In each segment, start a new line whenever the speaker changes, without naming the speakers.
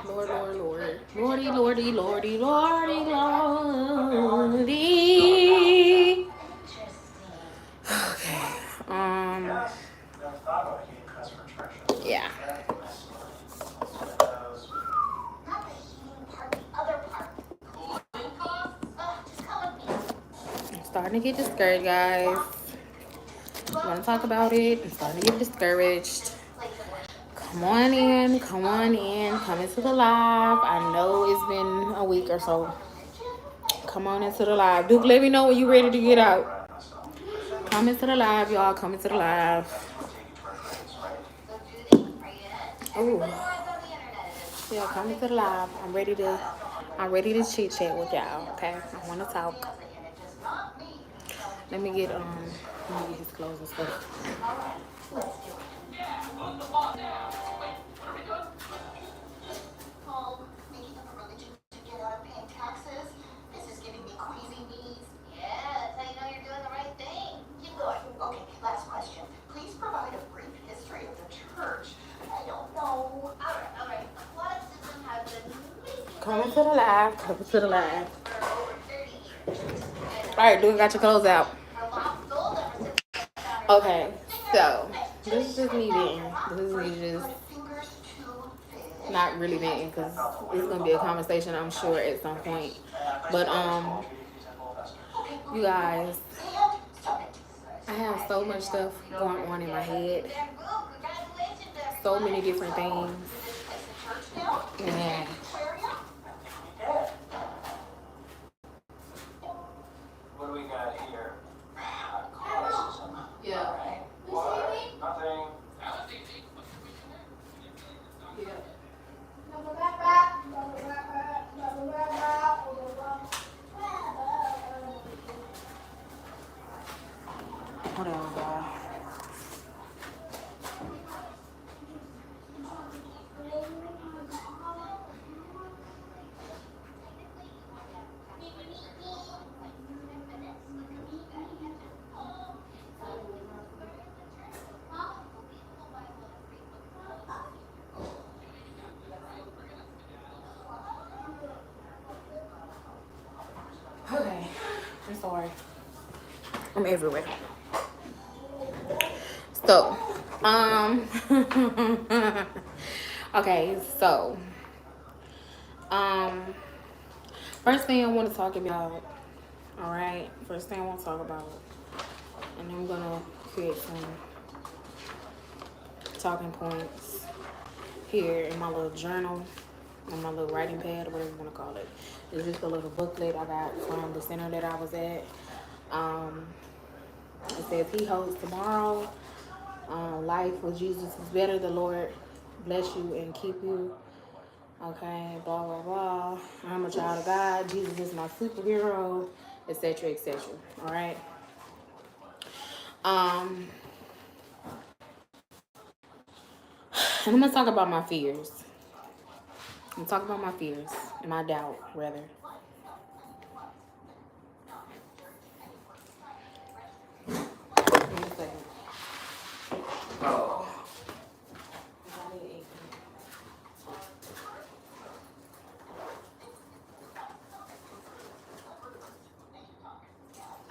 Lord, Lord, Lord. Lordy, Lordy, Lordy, Lordy, Lordy. Okay. Yeah. I'm starting to get discouraged, guys. I want to talk about it. I'm starting to get discouraged. Come on in, come on in, come into the live. I know it's been a week or so. Come on into the live. Duke, let me know when you're ready to get out. Come into the live, y'all. Come into the live. Ooh. Yeah, come into the live. I'm ready to chit chat with y'all. Okay, I want to talk. Let me get his clothes and stuff. Coming to the live, coming to the live. All right, Duke, got your clothes out. Okay, so this is just me venting. This is me just not really venting because it's gonna be a conversation, I'm sure, at some point. But you guys, I have so much stuff going on in my head, so many different things, and what do we got here? Yeah. Nothing. Yeah. Whatever, guys. Okay, I'm sorry. I'm everywhere. So, okay, so, um, first thing I want to talk about, all right, first thing I want to talk about, and I'm gonna create some talking points here in my little journal, on my little writing pad, or whatever you want to call it. It's just a little booklet I got from the center that I was at. It says, He holds tomorrow. Life with Jesus is better. The Lord bless you and keep you. Okay, blah, blah, blah. I'm a child of God. Jesus is my superhero, etc., etc. All right. And I'm going to talk about my fears. I'm going to talk about my fears and my doubt, rather. Give me a second. Oh.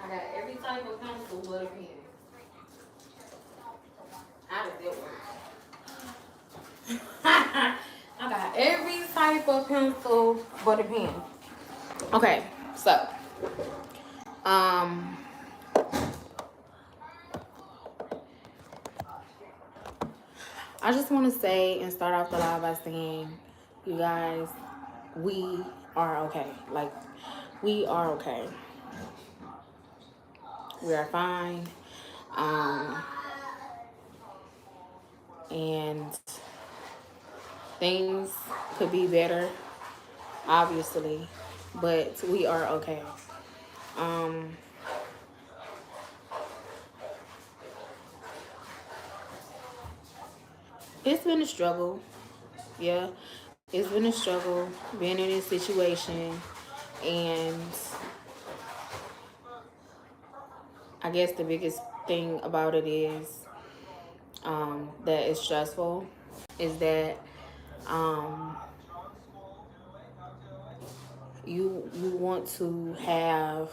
I got every type of pencil but a pen. How does it work? I got every type of pencil but a pen. Okay, so I just want to say and start off the live by saying, you guys, we are okay. Like, we are okay. We are fine. And things could be better, obviously, but we are okay. It's been a struggle. Yeah, it's been a struggle being in this situation, and I guess the biggest thing about it is that it's stressful, is that You want to have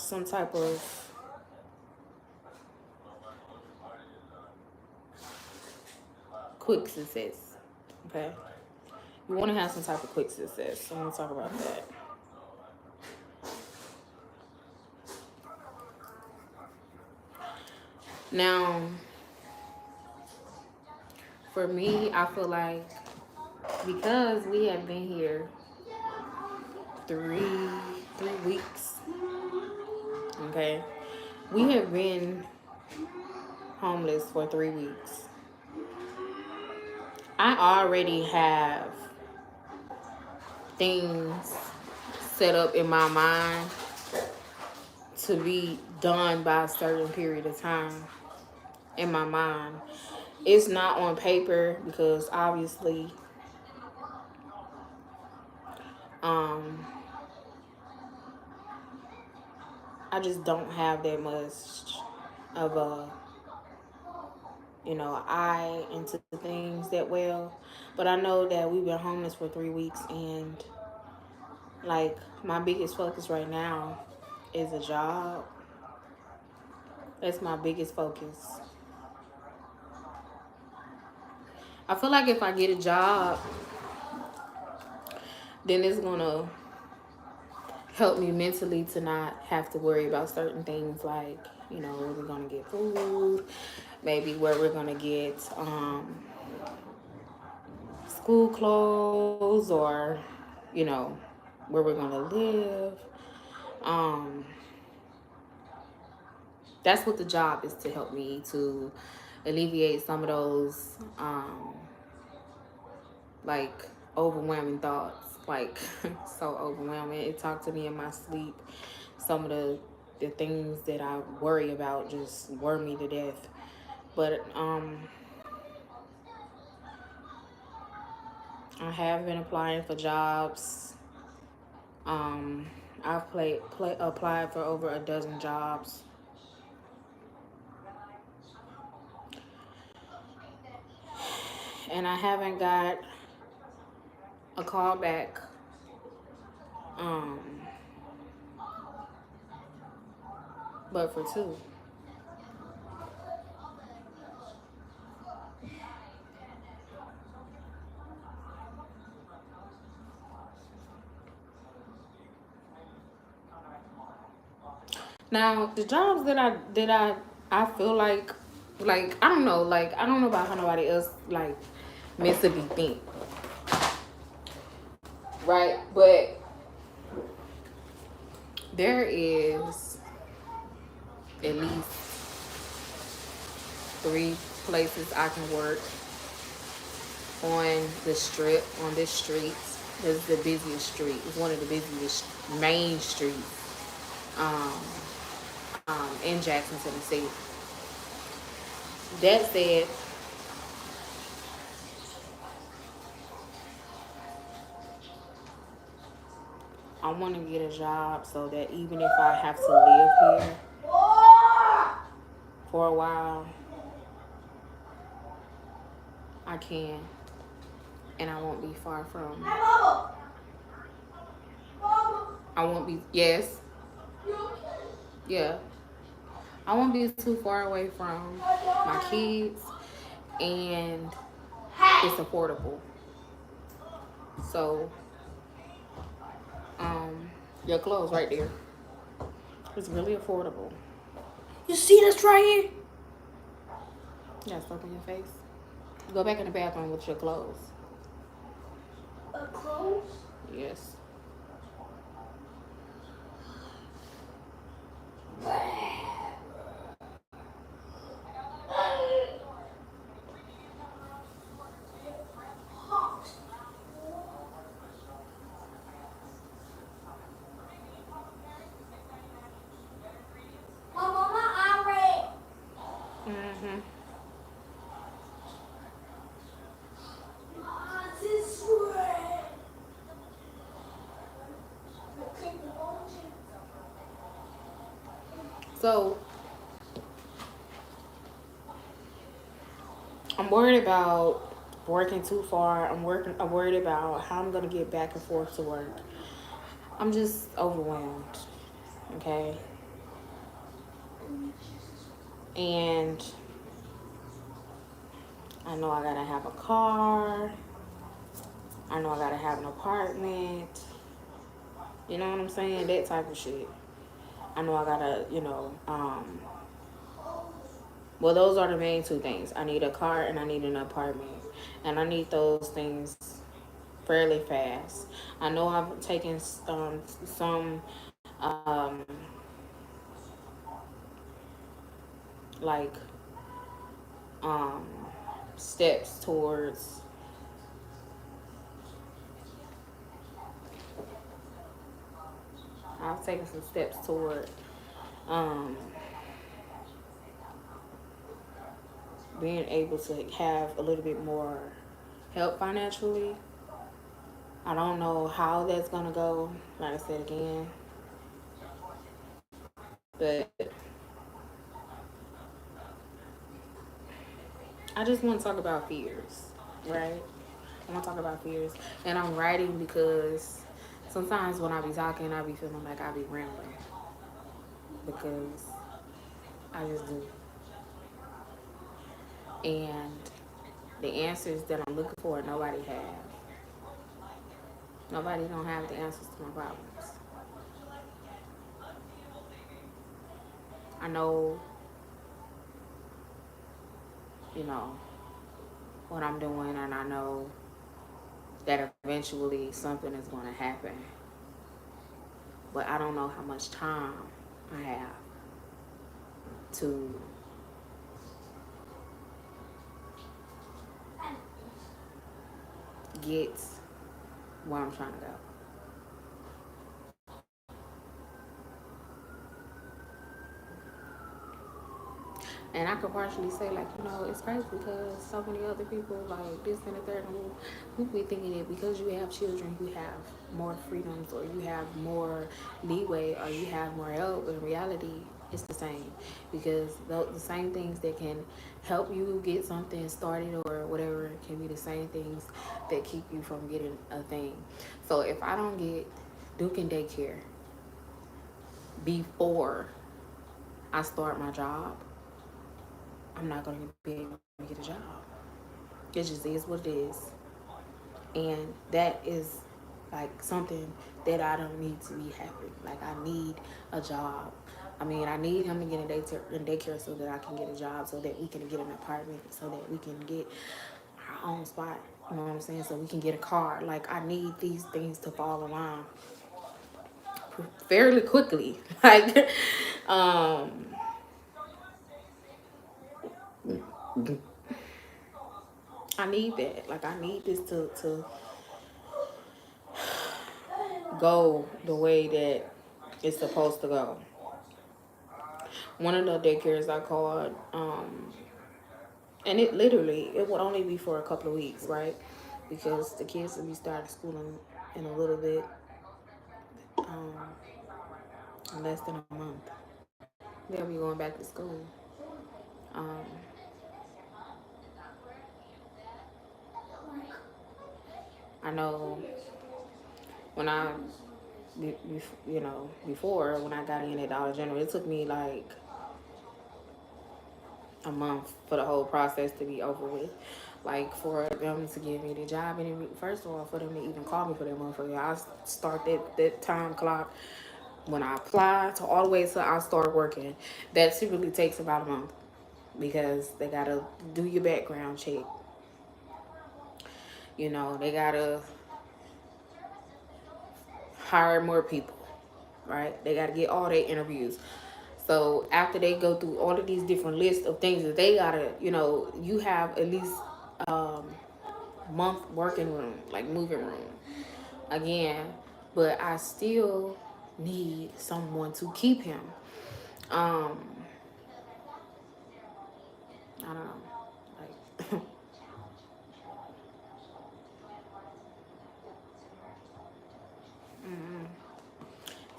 some type of quick success. Okay, you want to have some type of quick success. So I want to talk about that. Now, for me, I feel like because we have been here three weeks. Okay, we have been homeless for 3 weeks. I already have things set up in my mind to be done by a certain period of time in my mind. It's not on paper because obviously um I just don't have that much of a eye into things that well. But I know that we've been homeless for 3 weeks, and like my biggest focus right now is a job. That's my biggest focus. I feel like if I get a job, then it's gonna help me mentally to not have to worry about certain things like, where we're gonna get food, maybe where we're gonna get school clothes, or, where we're gonna live. Um, that's what the job is, to help me to alleviate some of those like overwhelming thoughts, like so overwhelming. It talked to me in my sleep. Some of the things that I worry about just worry me to death. But I have been applying for jobs. Um, I've applied for over a dozen jobs. And I haven't got a call back. Um, but for two. Now the jobs that I feel like I don't know about how nobody else like mentally think, right? But there is at least 3 places I can work on the strip, on this street. This is the busiest street. It's one of the busiest main streets um, in Jackson, Tennessee. That said, I want to get a job so that even if I have to live here for a while, I can. And I won't be far from. I won't be, yes, yeah. I won't be too far away from my kids, and it's affordable. So, um, your clothes right there. It's really affordable.
You see this right here?
You got soap in your face. Go back in the bathroom with your clothes.
Clothes?
Yes. Mm-hmm. So I'm worried about working too far. I'm worried about how I'm gonna get back and forth to work. I'm just overwhelmed. Okay. And I know I gotta have a car. I know I gotta have an apartment. You know what I'm saying? That type of shit. I know I gotta, well, those are the main two things. I need a car and I need an apartment. And I need those things fairly fast. I know I've taken some, like, um, steps towards I've taken some steps toward um, being able to have a little bit more help financially. I don't know how that's gonna go. Like I said again, but I just want to talk about fears, right? I want to talk about fears, and I'm writing because sometimes when I be talking, I be feeling like I be rambling because I just do, and the answers that I'm looking for, nobody have. Nobody don't have the answers to my problems. I know, you know, what I'm doing, and I know that eventually something is going to happen. But I don't know how much time I have to get where I'm trying to go. And I could partially say, like, it's crazy because so many other people, like this and the third, and who be thinking that because you have children, you have more freedoms or you have more leeway or you have more help. In reality, it's the same because the same things that can help you get something started or whatever can be the same things that keep you from getting a thing. So if I don't get Duke and daycare before I start my job, I'm not going to be able to get a job. It just is what it is. And that is like something that I don't need to be happy. Like, I need a job. I mean, I need him to get in daycare so that I can get a job, so that we can get an apartment, so that we can get our own spot. You know what I'm saying? So we can get a car. Like, I need these things to fall in line fairly quickly. Like, um, I need that. Like, I need this to go the way that it's supposed to go. One of the daycares I called, and it would only be for a couple of weeks, right? Because the kids will be starting school in a little bit, um, in less than a month. They'll be going back to school. Um, I know when before when I got in at Dollar General, it took me like a month for the whole process to be over with. Like, for them to give me the job, and first of all, for them to even call me for that motherfucker, I start that time clock when I apply to all the way till I start working. That typically takes about a month because they gotta do your background check. They gotta hire more people, right? They gotta get all their interviews. So after they go through all of these different lists of things that they gotta, you have at least um, month working room, like moving room again. But I still need someone to keep him. Um, I don't know, like.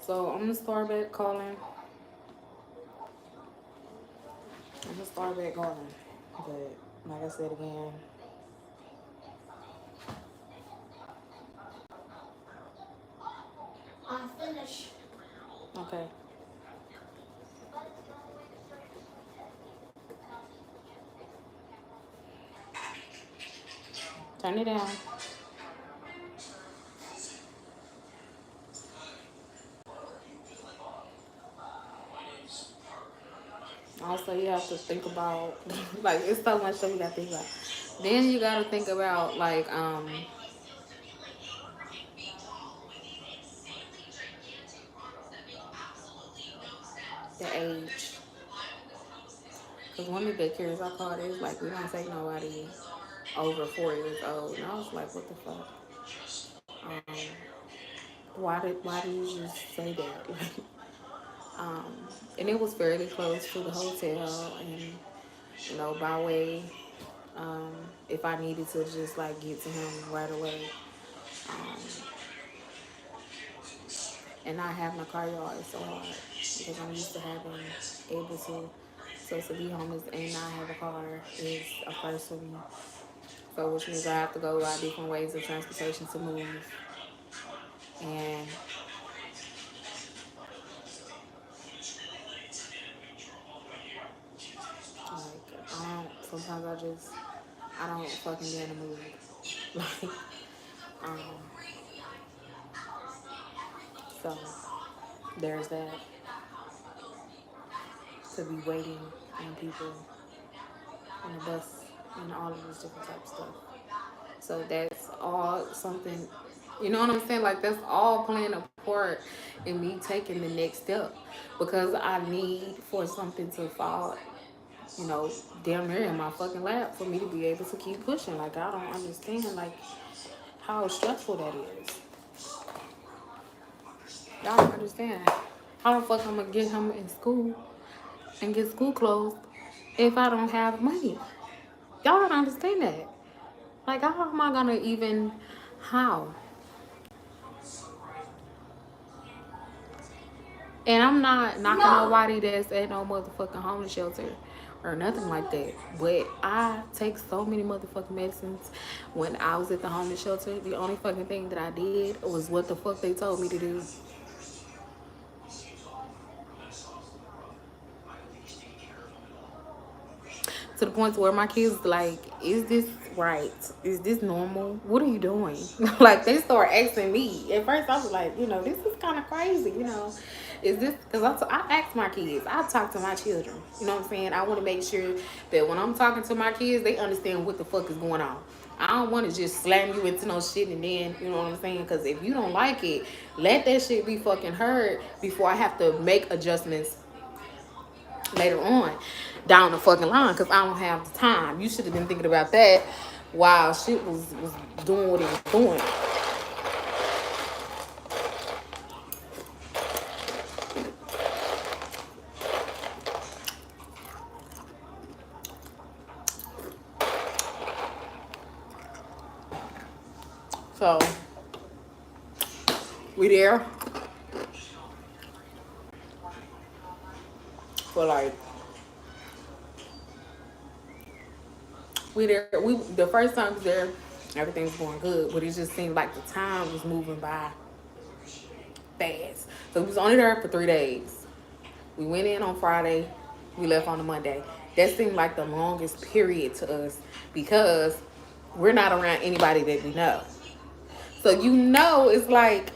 So I'm gonna start back calling. I'm gonna start back calling. But like I said again, Okay. Turn it down. Also, you have to think about like it's so much stuff you gotta think about. Then you gotta think about like the age. Cause one of the carriers I called is like we don't take nobody over 4 years old, and I was like, what the fuck? Um, why did you just say that? Like, and it was fairly close to the hotel, and by way, um, if I needed to just like get to him right away, um, and not having a car yard is so hard because I'm used to having able to. So to be homeless and not have a car is a first for me. So which means I have to go out different ways of transportation to move. And like I don't fucking be in the mood. Like um so there's that, to be waiting on people on the bus and all of this different type of stuff. So that's all something, you know what I'm saying? Like that's all playing a part in me taking the next step because I need for something to fall, you know, damn near in my fucking lap for me to be able to keep pushing. Like I don't understand like how stressful that is. Y'all don't understand. How the fuck I'm gonna get him in school and get school clothes if I don't have money? Y'all don't understand that. Like how am I gonna even how? And I'm not knocking nobody that's at no motherfucking homeless shelter or nothing like that. But I take so many motherfucking medicines when I was at the homeless shelter. The only fucking thing that I did was what the fuck they told me to do. To the point where my kids like, is this right? Is this normal? What are you doing? Like they start asking me. At first I was like, this is kind of crazy. Is this because I ask my kids, I talk to my children. You know what I'm saying? I want to make sure that when I'm talking to my kids, they understand what the fuck is going on. I don't want to just slam you into no shit and then, you know what I'm saying? Because if you don't like it, let that shit be fucking heard before I have to make adjustments later on down the fucking line because I don't have the time. You should have been thinking about that while shit was doing what it was doing. So we there for like we the first time we was there, everything was going good, but it just seemed like the time was moving by fast. So we was only there for 3 days. We went in on Friday, we left on a Monday. That seemed like the longest period to us because we're not around anybody that we know. So it's like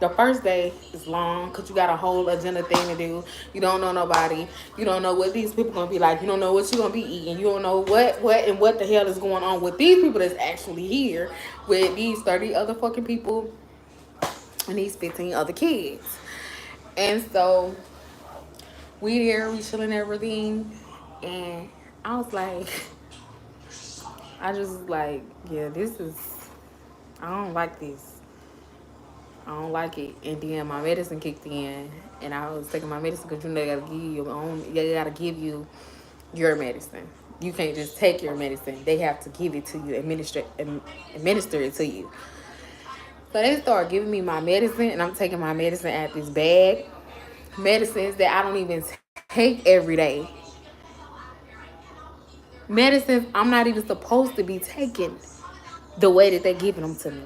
the first day is long because you got a whole agenda thing to do. You don't know nobody. You don't know what these people gonna be like. You don't know what you're gonna be eating. You don't know what the hell is going on with these people that's actually here with these 30 other fucking people and these 15 other kids. And so we there, we chilling everything, and I was like, I just was like, yeah, I don't like this. I don't like it. And then my medicine kicked in, and I was taking my medicine because they gotta give you your own. They gotta give you your medicine. You can't just take your medicine. They have to give it to you, administer it to you. So they start giving me my medicine, and I'm taking my medicine at this bag. Medicines that I don't even take every day. Medicines I'm not even supposed to be taking the way that they're giving them to me.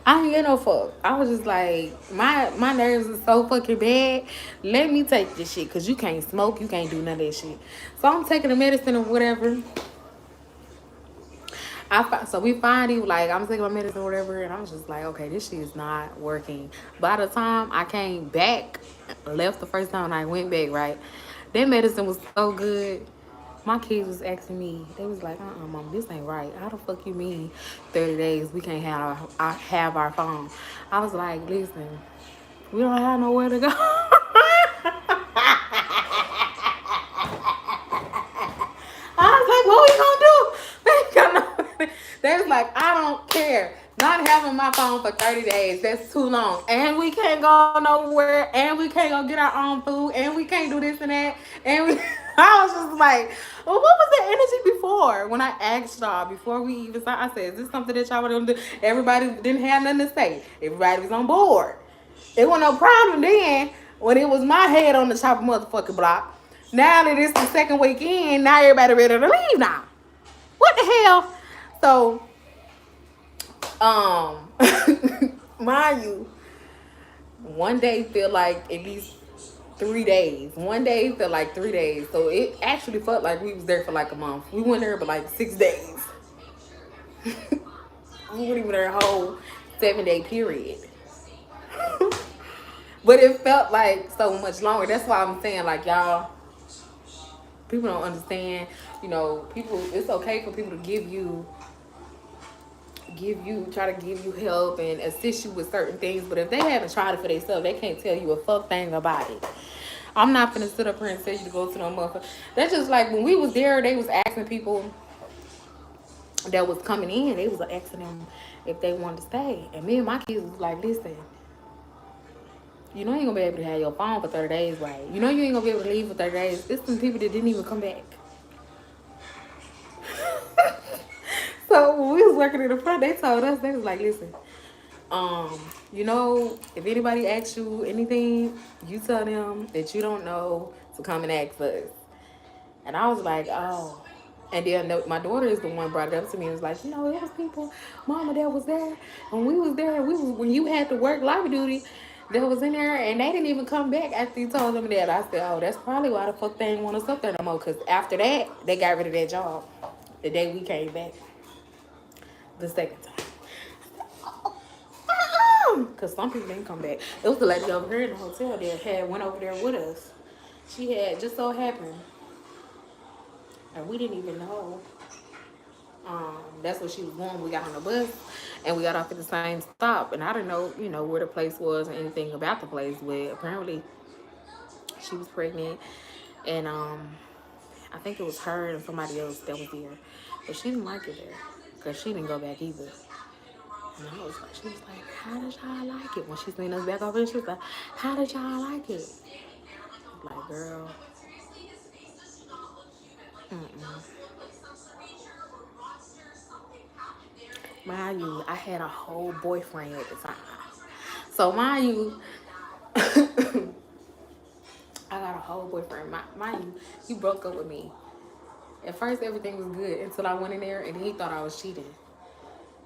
I ain't get no fuck. I was just like, my nerves is so fucking bad. Let me take this shit, cause you can't smoke, you can't do none of that shit. So I'm taking the medicine or whatever. So we finally like I'm taking my medicine or whatever, and I was just like, okay, this shit is not working. By the time I came back, left the first time and I went back, right, that medicine was so good. My kids was asking me, they was like, mom, this ain't right. How the fuck you mean 30 days we can't have our phone? I was like, listen, we don't have nowhere to go. I was like, what we gonna do? They was like, I don't care. Not having my phone for 30 days, that's too long. And we can't go nowhere, and we can't go get our own food, and we can't do this and that. And we I was just like, well, what was the energy before? When I asked y'all before we even started, I said, is this something that y'all want to do? Everybody didn't have nothing to say. Everybody was on board. It wasn't no problem then when it was my head on the top of motherfucking block. Now that it's the second weekend, now everybody ready to leave now. What the hell? So, mind you, one day feel like at least 3 days. One day felt like 3 days. So it actually felt like we was there for like a month. We went there for like 6 days. We weren't even there a whole 7 day period. But it felt like so much longer. That's why I'm saying, like, y'all, people don't understand. You know, people. It's okay for people to try to give you help and assist you with certain things. But if they haven't tried it for themselves, they can't tell you a fuck thing about it. I'm not gonna sit up here and tell you to go to no motherfucker. That's just like when we was there, they was asking people that was coming in, they was asking them if they wanted to stay. And me and my kids was like, listen, you know you ain't gonna be able to have your phone for 30 days, right? You know you ain't gonna be able to leave for 30 days. There's some people that didn't even come back. So when we was working in the front, they told us, they was like, listen, you know, if anybody asks you anything, you tell them that you don't know to come and ask us. And I was like, oh. And then my daughter is the one brought it up to me and was like, you know, there was people, mama that was there. When we was there, when you had to work lobby duty, that was in there, and they didn't even come back after you told them that. I said, oh, that's probably why the fuck they ain't want us up there no more. Because after that, they got rid of that job the day we came back the second time. Because some people didn't come back. It was the lady over here in the hotel that had went over there with us. She had just so happened, and we didn't even know. That's what she was going. We got on the bus, and we got off at the same stop. And I didn't know, you know, where the place was and anything about the place. But apparently, she was pregnant, and I think it was her and somebody else that was there, but she didn't like it there because she didn't go back either. And I was like, she was like, how did y'all like it? When she seen us back over there, she was like, how did y'all like it? I was like, girl, mm-mm. Mind you, I had a whole boyfriend at the time. So mind you, I got a whole boyfriend. Mind you, he broke up with me. At first, everything was good until I went in there and he thought I was cheating.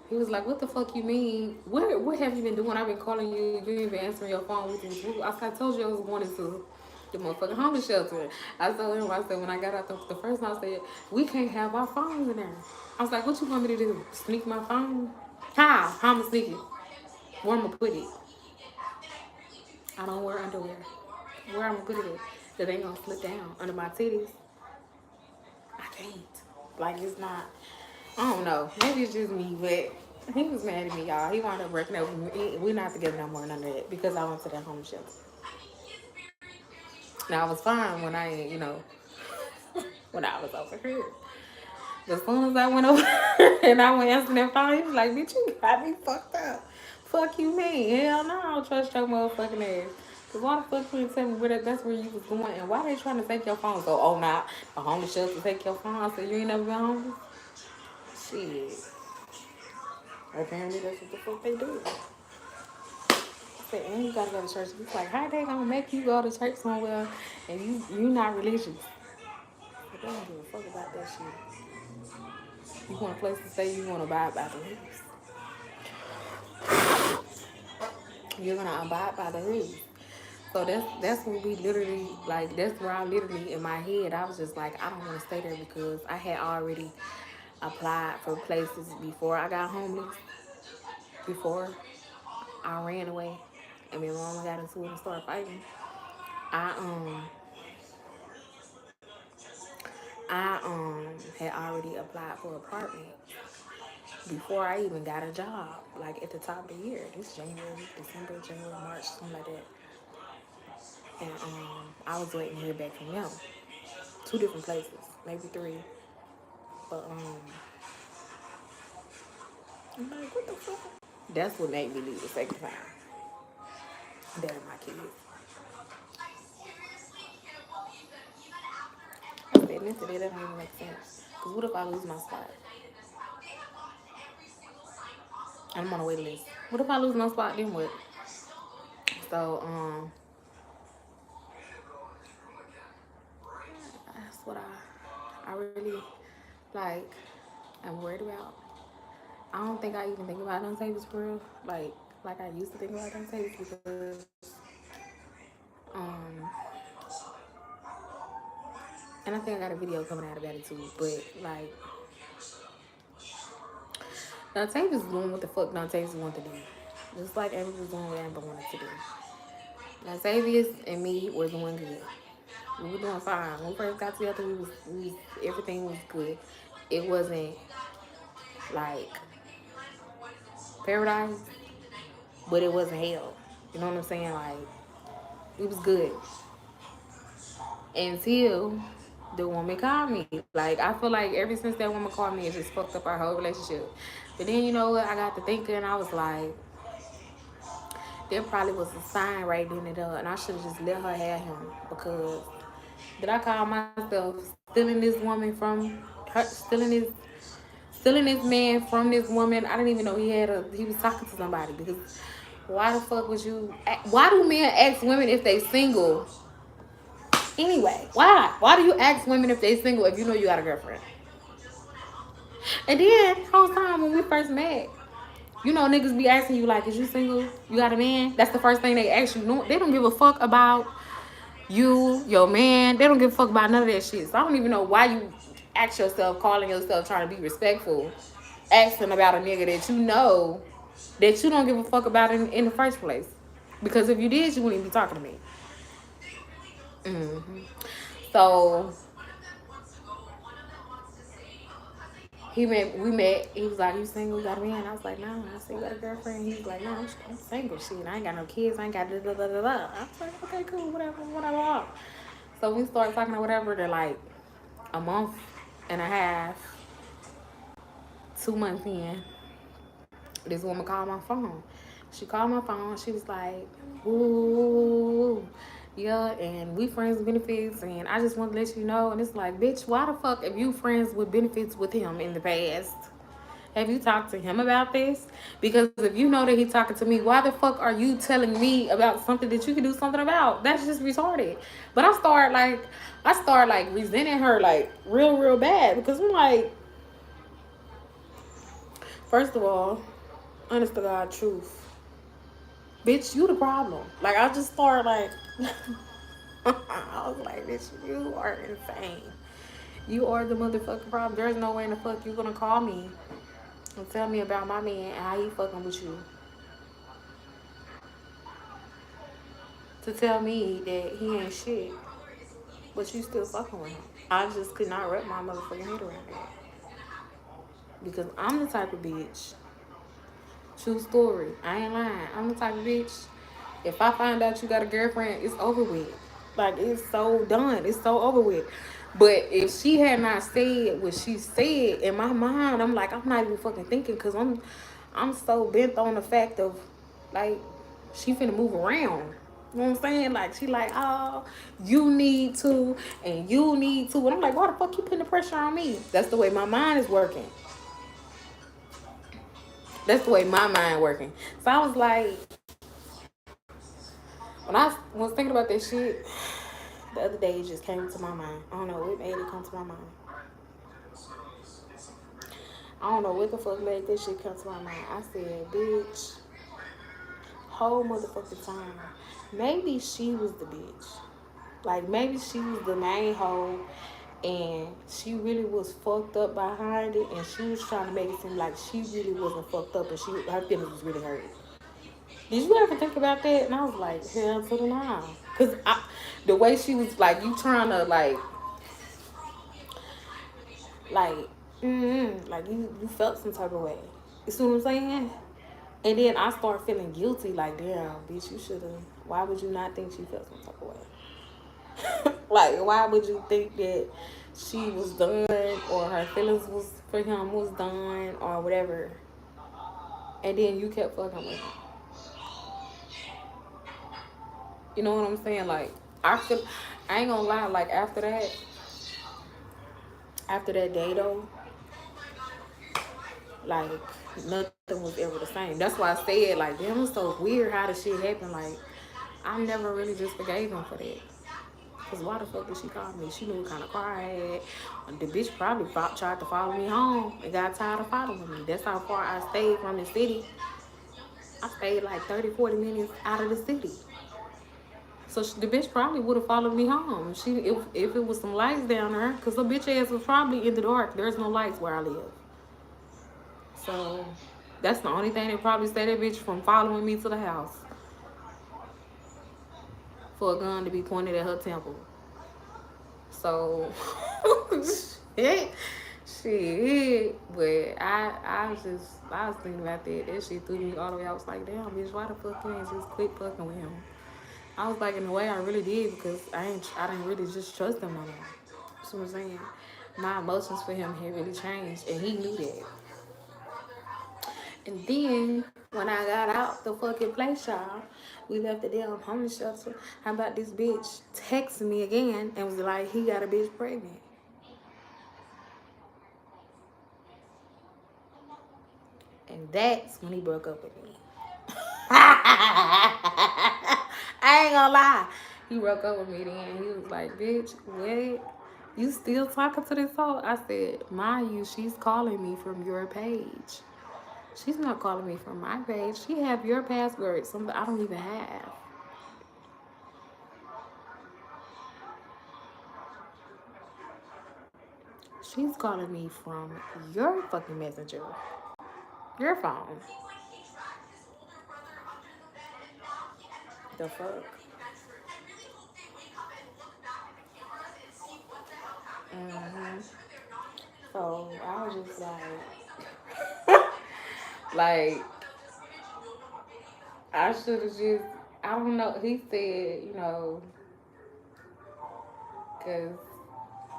He was like, what the fuck you mean? What have you been doing? I've been calling you. You ain't been answering your phone. I told you I was going into the motherfucking homeless shelter. I told him, I said, when I got out the first time, I said, we can't have our phones in there. I was like, what you want me to do? Sneak my phone? How? How I'm going to sneak it? Where I'm going to put it? I don't wear underwear. Where I'm going to put it at? That ain't going to slip down under my titties. I can't. Like, it's not. I don't know. Maybe it's just me, but he was mad at me, y'all. He wound up breaking up with me. We're not together no more, none of that, because I went to that homeless shelter. Now, I was fine when I, you know, when I was over here. As soon as I went over and I went answering that phone, he was like, bitch, you got me fucked up. Fuck you mean? Hell no, I don't trust your motherfucking ass. Cause why the fuck you didn't tell me that's where you was going, and why they trying to take your phone? So, oh, nah, the homeless shelter take your phone. I said, you ain't never been homeless? Shit. Apparently that's what the fuck they do. I said, and you gotta go to church. He's like, how they gonna make you go to church somewhere and you not religious? But they don't give a fuck about that shit. You want a place to stay, you want to abide by the rules. you're gonna abide by the rules. So that's what we literally like. That's where I literally in my head I was just like I don't want to stay there because I had already applied for places before I got homeless, before I ran away, and my mama got into it and started fighting. I had already applied for an apartment before I even got a job. Like at the top of the year, this January, December, January, March, something like that. And I was waiting to hear back from them. Two different places, maybe three. But I'm like, what the fuck? That's what made me leave the second time. That and my kids. I said, mentally, that don't even make sense. Because what if I lose my spot? And I'm on a wait list. What if I lose my spot, then what? So, that's what I really, like, am worried about. I don't think I even think about them tables for real. Like I used to think about them tables because, um, and I think I got a video coming out about it too. But like, Dante was doing what the fuck Dante wanted to do. Just like Amber was doing what Amber wanted to do. Xavier and me were doing good. We were doing fine. When we first got together, everything was good. It wasn't like paradise, but it wasn't hell. You know what I'm saying? Like it was good until the woman called me. Like I feel like ever since that woman called me, it just fucked up our whole relationship. But then you know what? I got to thinking, and I was like, there probably was a sign right then and there, and I should have just let her have him because did I call myself stealing this woman from her, stealing this man from this woman? I didn't even know he was talking to somebody because why the fuck would you? Why do men ask women if they single? Anyway, why? Why do you ask women if they single if you know you got a girlfriend? And then whole time when we first met, you know niggas be asking you like, is you single? You got a man? That's the first thing they ask you. No, they don't give a fuck about you, your man. They don't give a fuck about none of that shit. So I don't even know why you ask yourself, calling yourself, trying to be respectful, asking about a nigga that you don't give a fuck about in the first place. Because if you did, you wouldn't even be talking to me. Mm-hmm. So we met. He was like, "You single? You got a man?" I was like, "No." I said, "You got a girlfriend?" He was like, "No, I'm single. Shit, I ain't got no kids. I ain't got da da da da da." I was like, "Okay, cool, whatever." So we started talking or whatever. They're like a month and a half, 2 months in. This woman called my phone. She called my phone. She was like, "Ooh, yeah," and we friends with benefits. And I just want to let you know. And it's like, bitch, why the fuck have you friends with benefits with him in the past? Have you talked to him about this? Because if you know that he's talking to me, why the fuck are you telling me about something that you can do something about? That's just retarded. But I start like resenting her like real bad because I'm like, first of all, honest to God, truth, bitch, you the problem. Like I just started like, I was like, bitch, you are insane. You are the motherfucking problem. There's no way in the fuck you gonna call me and tell me about my man and how he fucking with you. To tell me that he ain't shit, but you still fucking with him. I just could not wrap my motherfucking head around that. Because I'm the type of bitch. True story. I ain't lying. I'm the type of bitch. If I find out you got a girlfriend, it's over with. Like it's so done. It's so over with. But if she had not said what she said in my mind, I'm like, I'm not even fucking thinking because I'm so bent on the fact of like she finna move around. You know what I'm saying? Like she like, oh, you need to and you need to. And I'm like, why the fuck you putting the pressure on me? That's the way my mind is working. That's the way my mind working. So I was like, when I was thinking about that shit, the other day it just came to my mind. I don't know what made it come to my mind. I don't know what the fuck made this shit come to my mind. I said, bitch, whole motherfucking time, maybe she was the bitch. Like, maybe she was the main hoe, and she really was fucked up behind it, and she was trying to make it seem like she really wasn't fucked up, and her feelings was really hurt. Did you ever think about that? And I was like, hell to the no. Because the way she was like, you trying to like, like you felt some type of way. You see what I'm saying? And then I start feeling guilty, like, damn, bitch, you should have. Why would you not think she felt some type of way? Like, why would you think that she was done or her feelings was for him was done or whatever? And then you kept fucking with him. You know what I'm saying? Like, I ain't gonna lie, like, after that day though, like, nothing was ever the same. That's why I said, like, damn, it's so weird how the shit happened. Like, I never really just forgave him for that. Because why the fuck did she call me? She knew what kind of car I had. The bitch probably tried to follow me home and got tired of following me. That's how far I stayed from the city. I stayed like 30, 40 minutes out of the city. So the bitch probably would have followed me home. If it was some lights down there. Because the bitch ass was probably in the dark. There's no lights where I live. So that's the only thing that probably saved that bitch from following me to the house. For a gun to be pointed at her temple. So, shit. But I was thinking about that. That shit threw me all the way. I was like, damn, bitch, why the fuck you ain't just quit fucking with him? I was like, in a way, I really did because I didn't really just trust him no more. That's what I'm saying. My emotions for him had really changed, and he knew that. And then when I got out the fucking place, y'all, we left the damn homeless shelter. How about this bitch texted me again and was like, he got a bitch pregnant. And that's when he broke up with me. I ain't gonna lie. He broke up with me then. He was like, bitch, what? You still talking to this hoe? I said, mind you, she's calling me from your page. She's not calling me from my page. She have your password, something I don't even have. She's calling me from your fucking messenger. Your phone. The fuck? Mm-hmm. So I was just like, I should have just, I don't know. He said, because,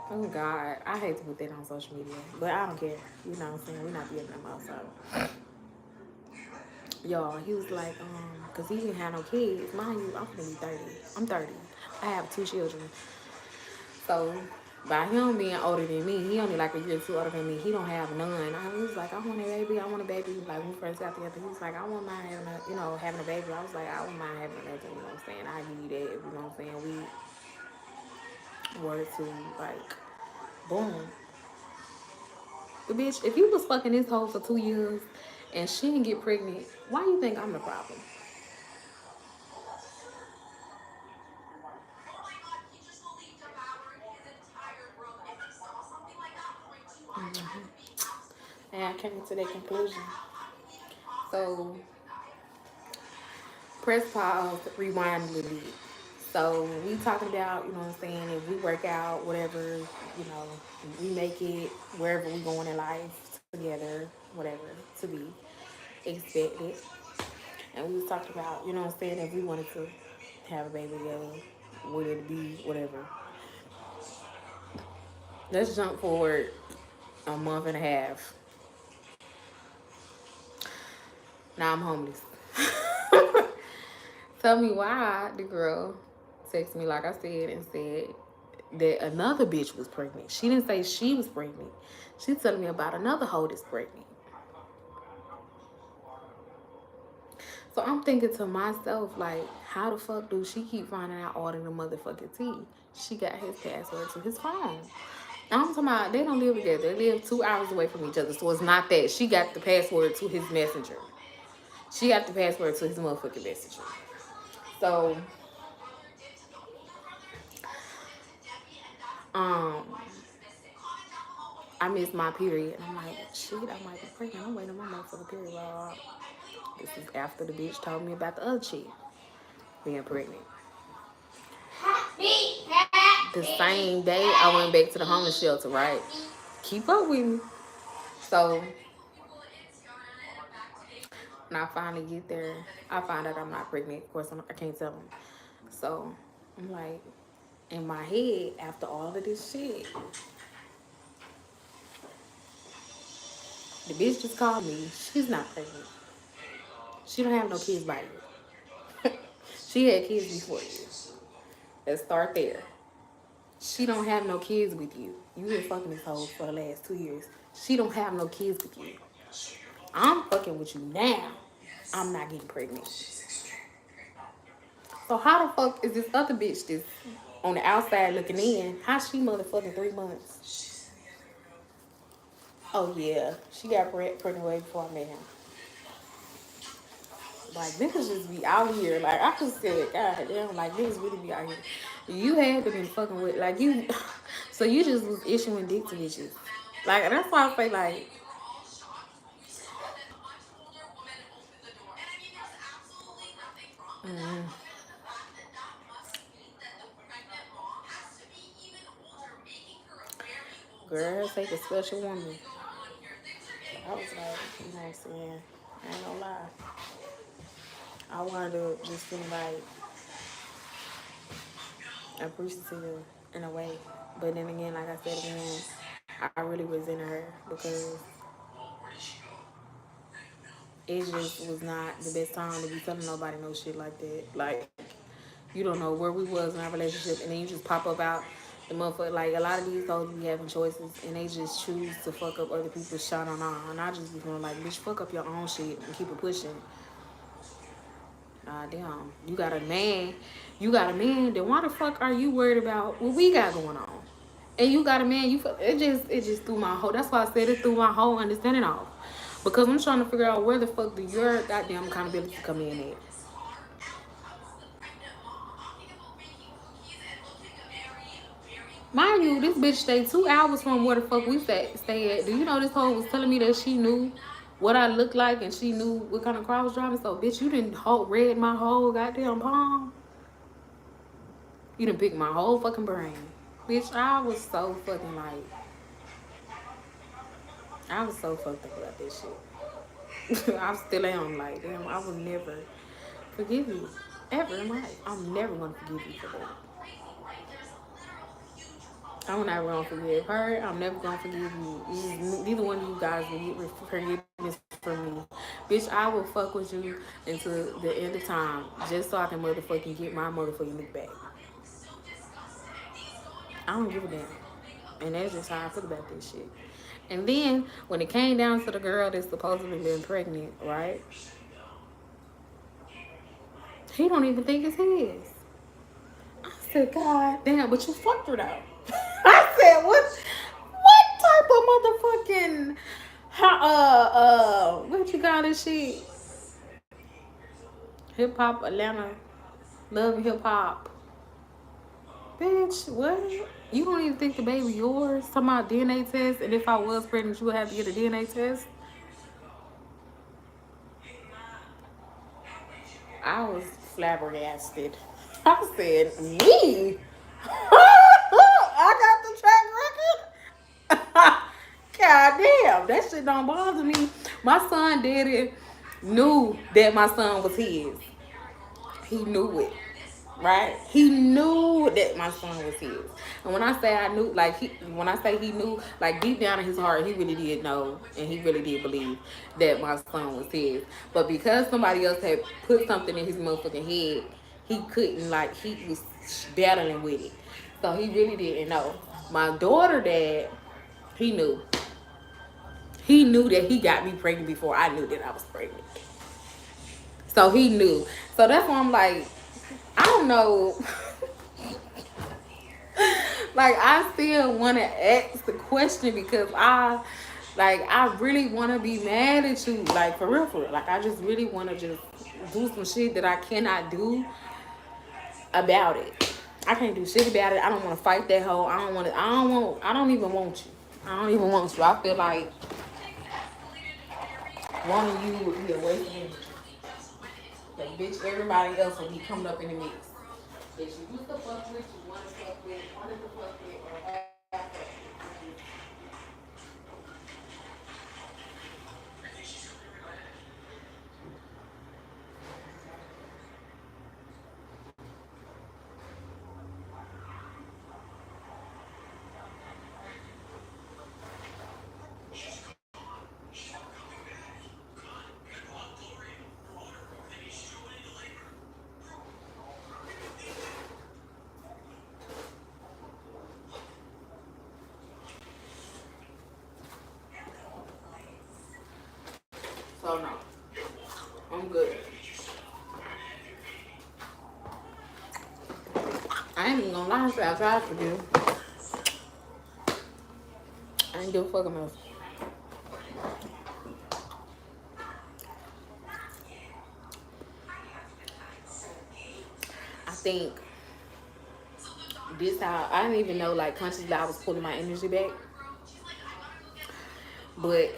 oh God, I hate to put that on social media, but I don't care. You know what I'm saying? We're not being them outside. Y'all, he was like, because he didn't have no kids. Mind you, I'm gonna be 30. I'm 30. I have 2 children. So, by him being older than me, he only like a year or 2 older than me. He don't have none. He was like, I want a baby. I want a baby. Like, when we first got together, he was like, I wouldn't mind having a baby. I was like, I wouldn't mind having another, you know what I'm saying? I give you that, you know what I'm saying? We were to, like, boom. But bitch, if you was fucking this hoe for 2 years and she didn't get pregnant, why you think I'm the problem? Mm-hmm. And I came to that conclusion. So, press pause, rewind a little bit. So, we talking about, you know what I'm saying, if we work out, whatever, we make it wherever we going in life together, whatever, to be expected. And we was talking about, you know what I'm saying, if we wanted to have a baby together, would it be whatever. Let's jump forward a month and a half. Now I'm homeless. Tell me why the girl texted me, like I said, and said that another bitch was pregnant. She didn't say she was pregnant. She's telling me about another hoe that's pregnant. So I'm thinking to myself, like, how the fuck do she keep finding out all of the motherfucking tea? She got his password to his phone. I'm talking about, they don't live together. They live 2 hours away from each other. So it's not that. She got the password to his messenger. She got the password to his motherfucking message. So, um, I missed my period. And I'm like, shit, I might be pregnant. I'm waiting on my motherfucking period. Blah. This is after the bitch told me about the other chick being pregnant. The same day I went back to the homeless shelter, right? Keep up with me. So when I finally get there, I find out I'm not pregnant. Of course, I can't tell them. So I'm like, in my head, after all of this shit, the bitch just called me. She's not pregnant. She don't have no kids by you. She had kids before you. Let's start there. She don't have no kids with you. You been fucking this hoe for the last 2 years. She don't have no kids with you. I'm fucking with you now. I'm not getting pregnant. So how the fuck is this other bitch that's on the outside looking in? How she motherfucking 3 months? Oh yeah, she got pregnant way before I met him. Like niggas just be out here. Like I just said, God damn, like niggas really be out here. You had to be fucking with like you. So you just was issuing dick to bitches. Like that's why I feel like. Mm, girl, take a special woman. I was like, you know what I'm saying? I ain't gonna lie. I wanted to just feel like appreciative in a way. But then again, like I said again, I really resented her because it just was not the best time to be telling nobody no shit like that. Like, you don't know where we was in our relationship and then you just pop up out the motherfucker. Like, a lot of these hoes be having choices and they just choose to fuck up other people's shot on on. And I just be feeling like, bitch, fuck up your own shit and keep it pushing. Damn, you got a man. You got a man. Then why the fuck are you worried about what we got going on? And you got a man. It just threw my whole. That's why I said it threw my whole understanding off. Because I'm trying to figure out where the fuck do your goddamn accountability come in at. Mind you, this bitch stayed 2 hours from where the fuck we stay at. Do you know this hoe was telling me that she knew what I looked like and she knew what kind of car I was driving? So, bitch, you didn't read my whole goddamn palm. You done picked my whole fucking brain. Bitch, I was so fucking like, I was so fucked up about this shit. I still am like, damn, I will never forgive you. Ever in my life. I'm never gonna forgive you for that. I'm never gonna forgive her. I'm never gonna forgive you. Neither one of you guys will get forgiveness from me. Bitch, I will fuck with you until the end of time just so I can motherfucking get my motherfucking look back. I don't give a damn. And that's just how I feel about this shit. And then when it came down to the girl that's supposedly been pregnant, right? He don't even think it's his. I said, God damn, but you fucked her though. I said, what type of motherfucking what you call this shit? Hip hop Atlanta, love hip hop. Bitch, what? You don't even think the baby yours? Talking about DNA test, and if I was pregnant, you would have to get a DNA test. I was flabbergasted. I said, me? I got the track record? God damn, that shit don't bother me. My son daddy knew that my son was his. He knew it. Right? He knew that my son was his. And when I say I knew, like, when I say he knew, like, deep down in his heart, he really did know and he really did believe that my son was his. But because somebody else had put something in his motherfucking head, he couldn't, like, he was battling with it. So he really didn't know. My daughter dad, he knew. He knew that he got me pregnant before I knew that I was pregnant. So he knew. So that's why I'm like, I don't know. Like, I still want to ask the question because Like, I really want to be mad at you. Like, for real, for real. Like, I just really want to just do some shit that I cannot do about it. I can't do shit about it. I don't want to fight that hoe. I don't want to. I don't even want you. I don't even want you. I feel like one of you would be a waste of energy. Like, bitch, everybody else will be coming up in the mix. That you used to fuck with, you want to fuck with, wanted to fuck with, or have fuck with. So no, I'm good. I ain't even gonna lie to you. I tried to do. I ain't give a fuck enough. I think this how I didn't even know like consciously I was pulling my energy back, but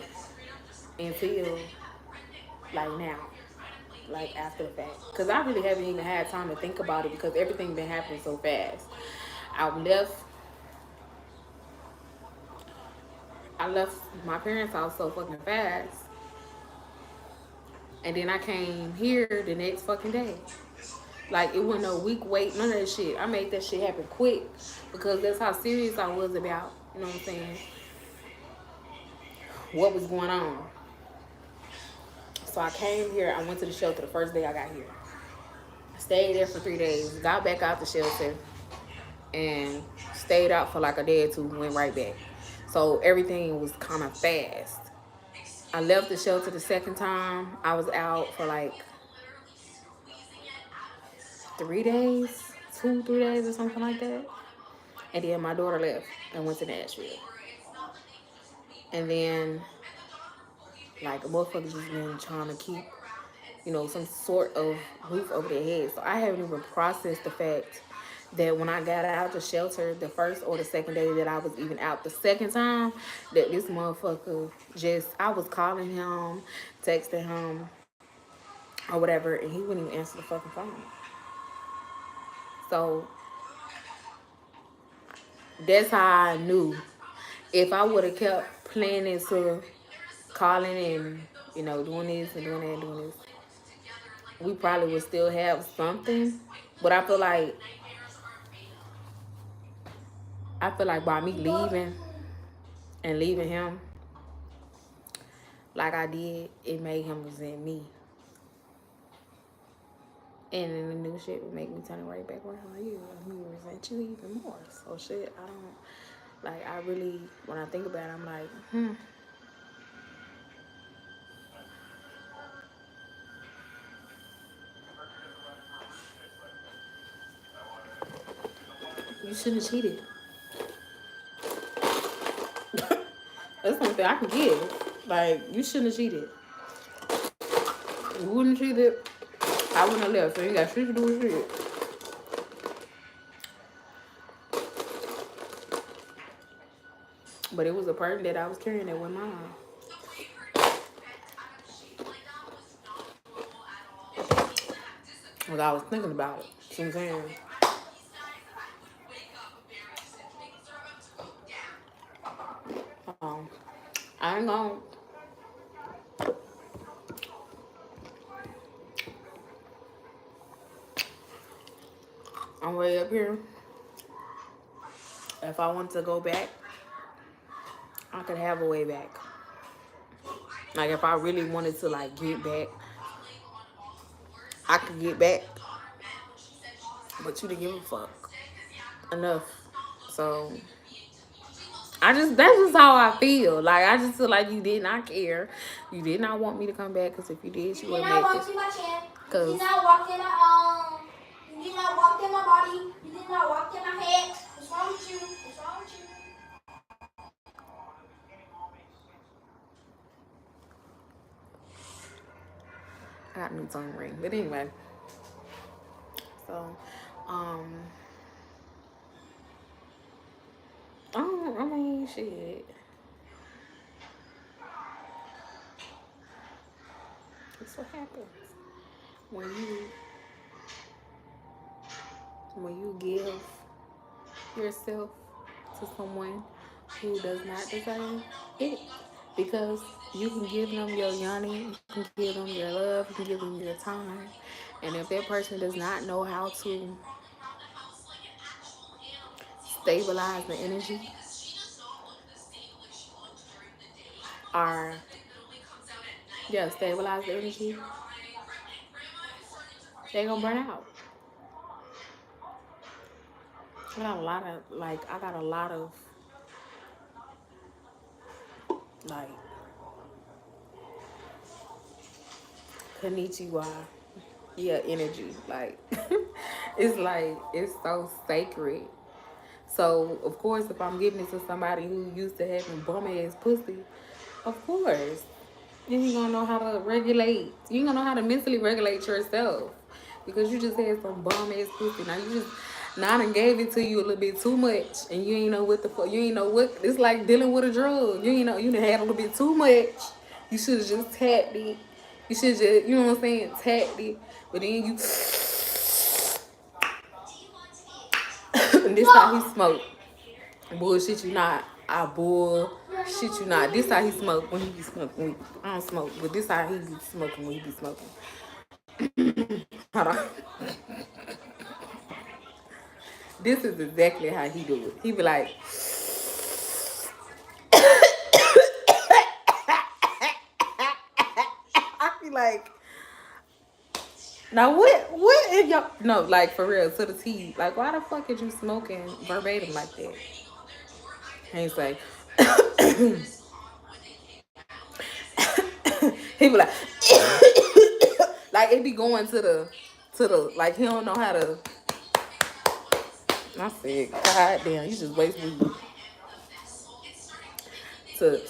until like now, like after the fact, because I really haven't even had time to think about it because everything been happening so fast. I left. I left my parents' house so fucking fast, and then I came here the next fucking day. Like it wasn't no week wait, none of that shit. I made that shit happen quick because that's how serious I was about. You know what I'm saying? What was going on? So I came here. I went to the shelter the first day I got here. Stayed there for 3 days. Got back out the shelter and stayed out for like a day or two. Went right back. So everything was kind of fast. I left the shelter the second time. I was out for like 3 days, 2, 3 days or something like that. And then my daughter left and went to Nashville. And then like motherfuckers just been trying to keep, some sort of roof over their head. So I haven't even processed the fact that when I got out the shelter the first or the second day that I was even out the second time, that this motherfucker just, I was calling him, texting him, or whatever, and he wouldn't even answer the fucking phone. So that's how I knew if I would have kept planning to calling and, doing this and doing that and doing this, we probably would still have something. But I feel like by me leaving and leaving him like I did, it made him resent me. And then the new shit would make me turn it right back around on you. I mean, resent you even more. So shit, I don't, like, I really, when I think about it, I'm like, you shouldn't have cheated. That's something I can give. Like, you shouldn't have cheated. You wouldn't have cheated, I wouldn't have left. So you got shit to do with shit. But it was a burden that I was carrying that wasn't mine. Because I was thinking about it. See what I'm saying? Um, I ain't gonna. I'm way up here. If I wanted to go back, I could have a way back. Like if I really wanted to like get back, I could get back. But you didn't give a fuck enough. So that's just how I feel. Like I just feel like you did not care. You did not want me to come back because if you did, you would have made this.
You did not walk in my You did not walk in my body. You did not walk in my head. What's wrong with you? What's wrong with you?
my tongue ring. But anyway, so I mean shit. That's what happens when you give yourself to someone who does not deserve it, because you can give them your yoni, you can give them your love, you can give them your time, and if that person does not know how to stabilize the energy or stabilize the energy, they gonna burn out. I got a lot of like konnichiwa, yeah, energy. It's so sacred. So of course, if I'm giving it to somebody who used to having bum ass pussy, of course you ain't gonna know how to regulate. You ain't gonna know how to mentally regulate yourself because you just had some bum ass pussy. Now you just not and gave it to you a little bit too much, and you ain't know what the fuck. You ain't know what. It's like dealing with a drug. You ain't know you done had a little bit too much. You should have just tapped it. You should just, you know what I'm saying, tapped it. But then you, and this how he smoke. Bullshit you not. I bullshit you not. This how he smoke when he be smoking weed. I don't smoke, but this how he be smoking when he be smoking. Hold on. This is exactly how he do it. He be like, I be like, now what is y'all, no, like for real, to the T. Like, why the fuck is you smoking verbatim like that? And he's like, he be like, like it be going to the, like he don't know how to. I said, God damn, you just waste weed to,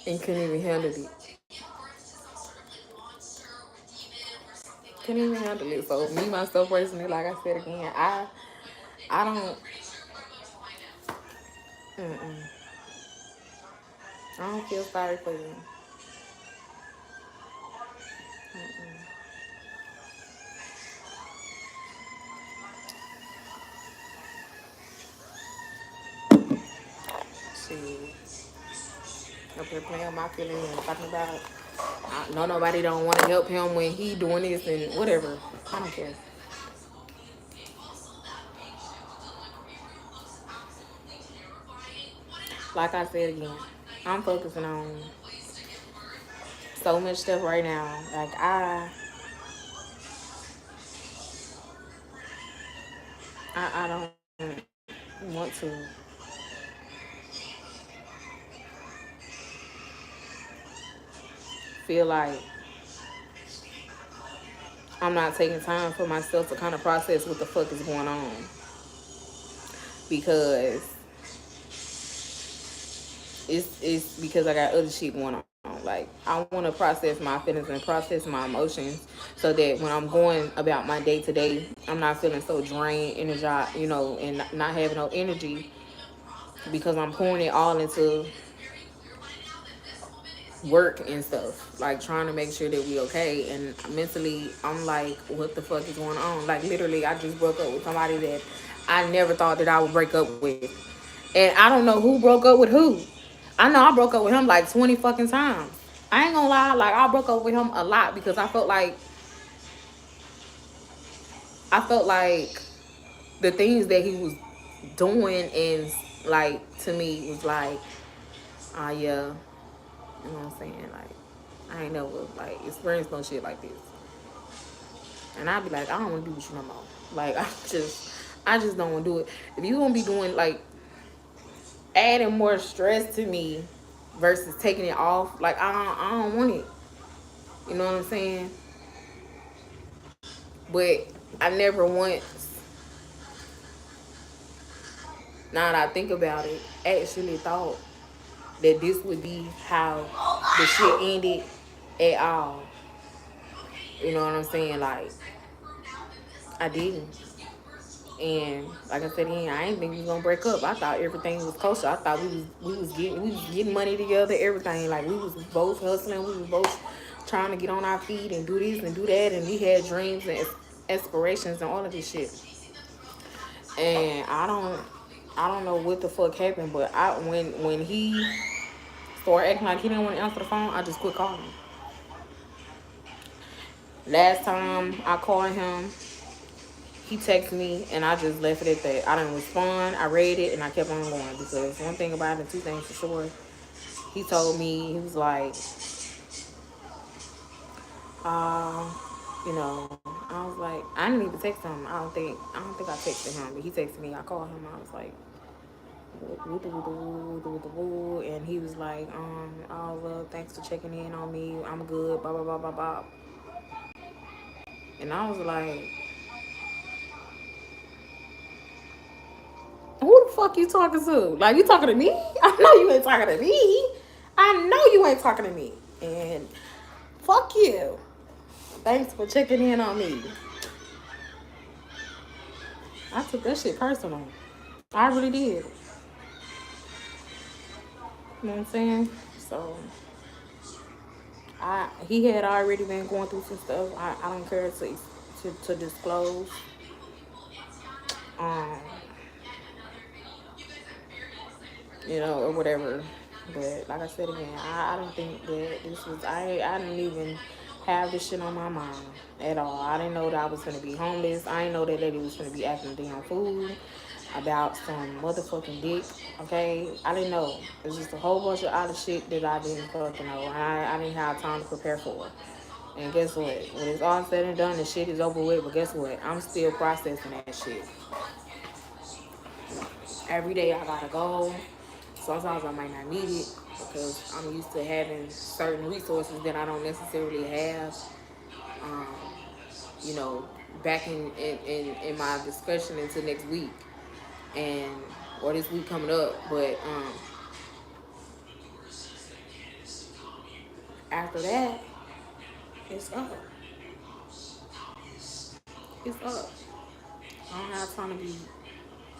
and couldn't even handle it. Couldn't even handle it. So me myself personally, like I said again, I don't, I don't feel sorry for you. Shit. Up here playing my feelings and talking about, I know nobody don't want to help him when he doing this and whatever. I don't care. Like I said again, I'm focusing on so much stuff right now. Like I don't want to feel like I'm not taking time for myself to kind of process what the fuck is going on, because it's because I got other shit going on. Like I want to process my feelings and process my emotions so that when I'm going about my day to day, I'm not feeling so drained, energized, and not having no energy because I'm pouring it all into work and stuff, like trying to make sure that we okay. And mentally I'm like, what the fuck is going on? Like literally I just broke up with somebody that I never thought that I would break up with, and I don't know who broke up with who. I know I broke up with him like 20 fucking times. I ain't gonna lie, like I broke up with him a lot because I felt like the things that he was doing and like to me was like, ah, yeah, you know what I'm saying? Like I ain't never like experienced no shit like this. And I'd be like, I don't wanna be with you no more. Like I just don't wanna do it. If you gonna be doing like adding more stress to me versus taking it off, like I don't want it. You know what I'm saying? But I never once, now that I think about it, actually thought that this would be how the shit ended at all. You know what I'm saying? Like, I didn't. And like I said again, I didn't think we was gonna break up. I thought everything was kosher. I thought we was getting money together, everything. Like we was both hustling, we was both trying to get on our feet and do this and do that, and we had dreams and aspirations and all of this shit. And I don't know what the fuck happened, but when he started acting like he didn't want to answer the phone, I just quit calling him. Last time I called him, he texted me and I just left it at that. I didn't respond. I read it and I kept on going because one thing about it, two things for sure. He told me he was like, uh, I was like, I didn't even text him. I don't think I texted him, but he texted me. I called him. I was like, and he was like, oh well, thanks for checking in on me. I'm good. Blah blah blah blah blah. And I was like, who the fuck you talking to? Like, you talking to me? I know you ain't talking to me. I know you ain't talking to me. And fuck you. Thanks for checking in on me. I took that shit personal. I really did. You know what I'm saying? So he had already been going through some stuff. I don't care to disclose. Um, or whatever. But like I said again, I don't think that this was I didn't even have this shit on my mind at all. I didn't know that I was gonna be homeless. I didn't know that lady was gonna be acting damn fool about some motherfucking dick. Okay, I didn't know. It's just a whole bunch of other shit that I didn't fucking know. I didn't have time to prepare for. And guess what? When it's all said and done, the shit is over with. But guess what? I'm still processing that shit. Every day I gotta go. Sometimes I might not need it because I'm used to having certain resources that I don't necessarily have. Um, you know, back in my discussion into next week and or this week coming up. But after that, it's up. It's up. I don't have time to be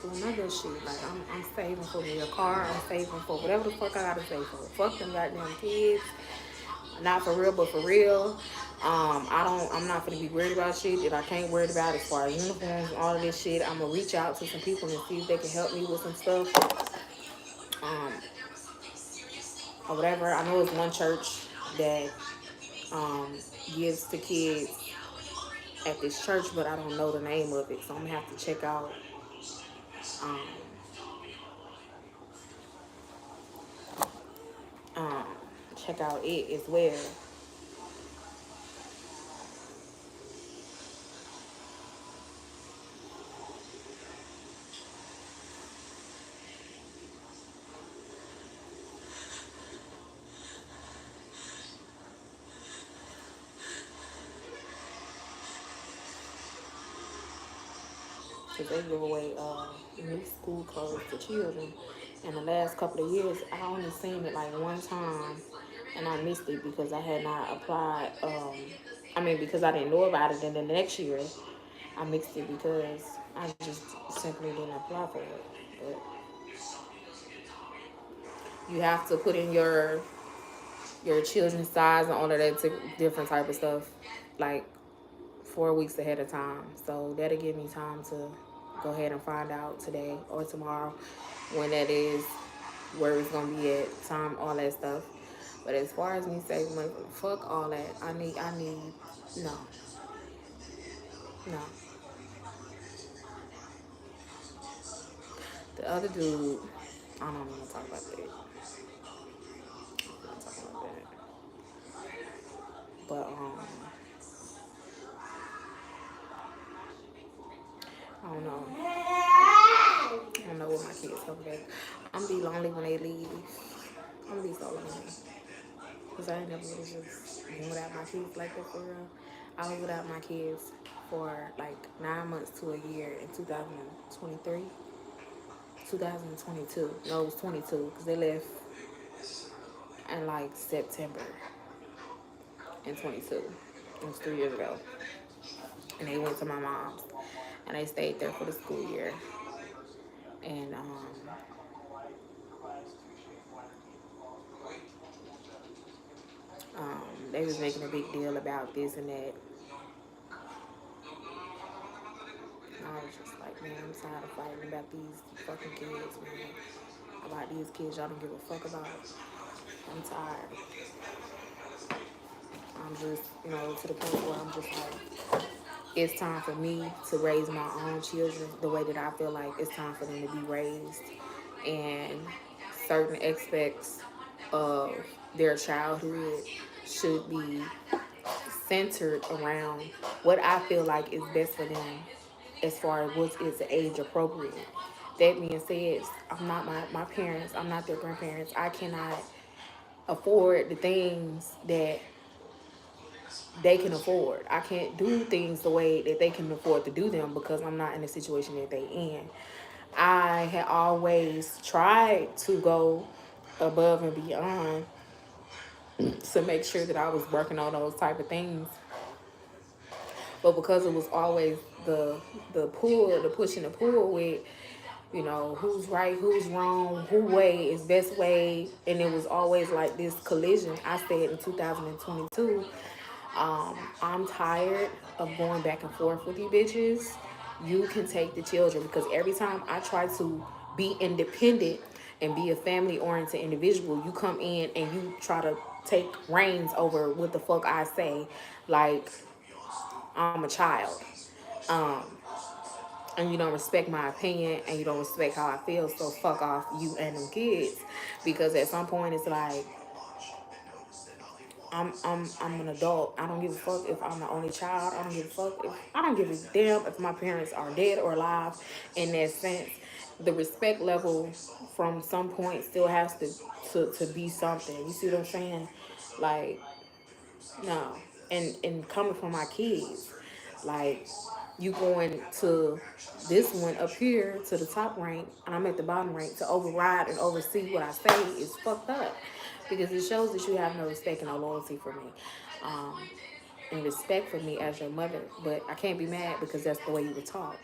doing none of that shit. Like I'm saving for me a car. I'm saving for whatever the fuck I gotta save for. Fuck them goddamn kids. Not for real, but for real. I'm not gonna be worried about shit that I can't worry about as far as uniforms and all of this shit. I'm gonna reach out to some people and see if they can help me with some stuff. Um, or whatever. I know it's one church that um gives to kids at this church, but I don't know the name of it, so I'm gonna have to um um check out it as well. Because they give away new school clothes to children. And the last couple of years, I only seen it like one time, and I missed it because I had not applied. Because I didn't know about it. And then the next year, I missed it because I just simply didn't apply for it. But you have to put in your children's size and all of that different type of stuff, like 4 weeks ahead of time. So that'll give me time to go ahead and find out today or tomorrow when that is, where it's gonna be at, time, all that stuff. But as far as me saving money, fuck all that. I need, no, no. The other dude, I don't want to talk about that. I don't want to talk about that. But I don't know. I don't know what my kids come back. I'm gonna be lonely when they leave. I'm gonna be so lonely. Because I ain't never really just been without my kids like that for real. I was without my kids for like 9 months to a year in 2023, 2022. No, it was 22 because they left in like September. in 22. It was 3 years ago. And they went to my mom's. And they stayed there for the school year. And they was making a big deal about this and that. And I was just like, man, I'm tired of fighting about these fucking kids, man. About these kids y'all don't give a fuck about. I'm tired. I'm just, to the point where I'm just like, it's time for me to raise my own children the way that I feel like it's time for them to be raised. And certain aspects of their childhood should be centered around what I feel like is best for them as far as what is age appropriate. That being said, I'm not my parents, I'm not their grandparents. I cannot afford the things that they can afford. I can't do things the way that they can afford to do them because I'm not in the situation that they in. I had always tried to go above and beyond to make sure that I was working on those type of things. But because it was always the pull, the push and the pull with, who's right, who's wrong, who way is best way, and it was always like this collision. I said in 2022, I'm tired of going back and forth with you bitches. You can take the children because every time I try to be independent and be a family oriented individual, you come in and you try to take reins over what the fuck I say, like I'm a child. Um, and you don't respect my opinion and you don't respect how I feel, so fuck off you and them kids. Because at some point it's like I'm an adult. I don't give a fuck if I'm the only child. I don't give a damn if my parents are dead or alive in that sense. The respect level from some point still has to be something. You see what I'm saying? Like, no. And coming from my kids, like you going to this one up here to the top rank and I'm at the bottom rank to override and oversee what I say is fucked up because it shows that you have no respect and no loyalty for me, um, and respect for me as your mother. But I can't be mad because that's the way you were taught.